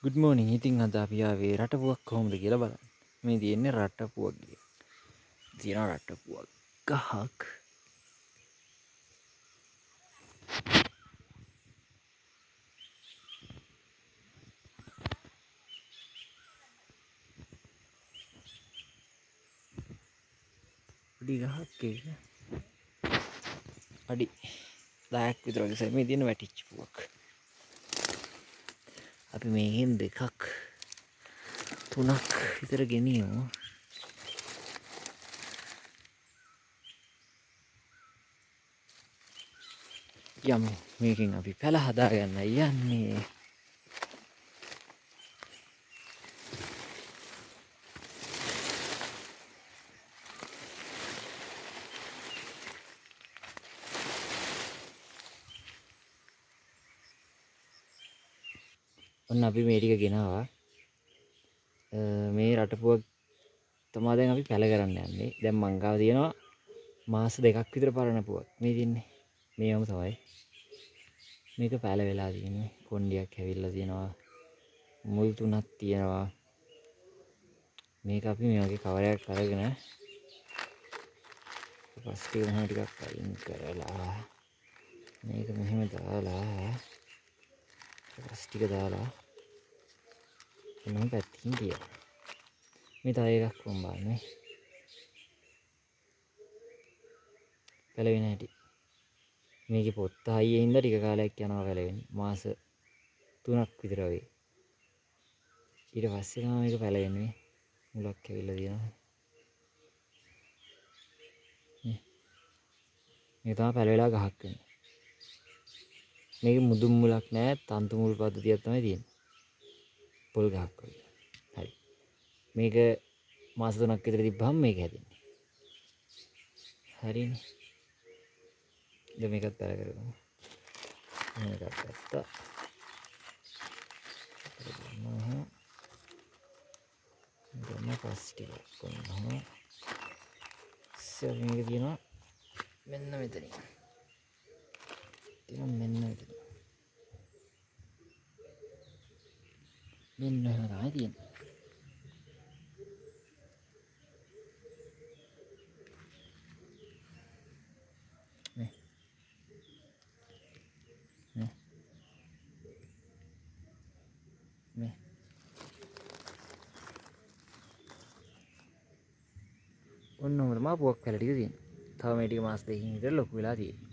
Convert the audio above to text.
good morning. ඉතින් අද අපි ආවේ රටපුවක් කොහොමද කියලා බලන්න. මේ තියෙන්නේ රටපුවක් ගිය. තියෙන රටපුවක් ගහක්. පොඩි ගහක් ඒක. අඩි 10ක් විතර වගේ මේ තියෙන වැටිච්ච පුවක්. අපි මේකෙන් දෙකක් තුනක් විතර ගෙනියමු. යමු මේකෙන් අපි පැල හදාගන්න යන්නේ. ඔන්න අපි මේ ටික ගෙනාවා. මේ රටපුවක් තමා දැන් අපි පැල කරන්න යන්නේ. දැන් මං ගාව තියෙනවා මාස 2ක් විතර පරණ පුවක්. මේ තින්නේ මේවම තමයි. මේක පැල වෙලා තියෙන්නේ. කොණ්ඩියක් හැවිල්ලා තියෙනවා. මුල් 3ක් තියෙනවා. මේක අපි මේ වගේ කවරයක් අරගෙන පස්සේ මෙහෙම ටිකක් අයින් කරලා මේක මෙහෙම දාලා පස් ටික දාලා එනම් පැත්තකින් තියනවා. මේ තව එකක් කොම්බන්නේ. පැලවෙන හැටි. මේකේ පොත්ත හයියේ ඉඳලා ටික කාලයක් යනවා පැලවෙන්න. මාස 3ක් විතර වෙයි. ඊට පස්සේ තමයි මේක පැලවෙන්නේ. මුලක් ඇවිල්ලා තියෙනවා. මේ තමයි පැල වෙලා ගහක් වෙන්නේ. මේක මුදුන් මුලක් නෑ, තන්තු මුල් පද්ධතියක් තමයි තියෙන්නේ. පොල් ගහක් වගේ. හරි. මේක මාස 3ක් විතර තිබ්බහම මේක හැදෙන්නේ. හරිනේ. දැන් මේකත් පැල කරගමු. මේකත් ගත්තා. දැන් පස් ටිකක් කොන්නම මේක තියෙනවා මෙන්න මෙතනින්. තියෙනවා මෙන්න මෙතන. මෙන්න එහෙම තමයි තියෙන්නේ. නේ. නේ. නේ. ඔන්න ඔහොම තමයි පුවක් පැල ටික තියෙන්නේ. තව මේ ටික මාස 2කින් විතර ලොකු වෙලා තියෙන්නේ.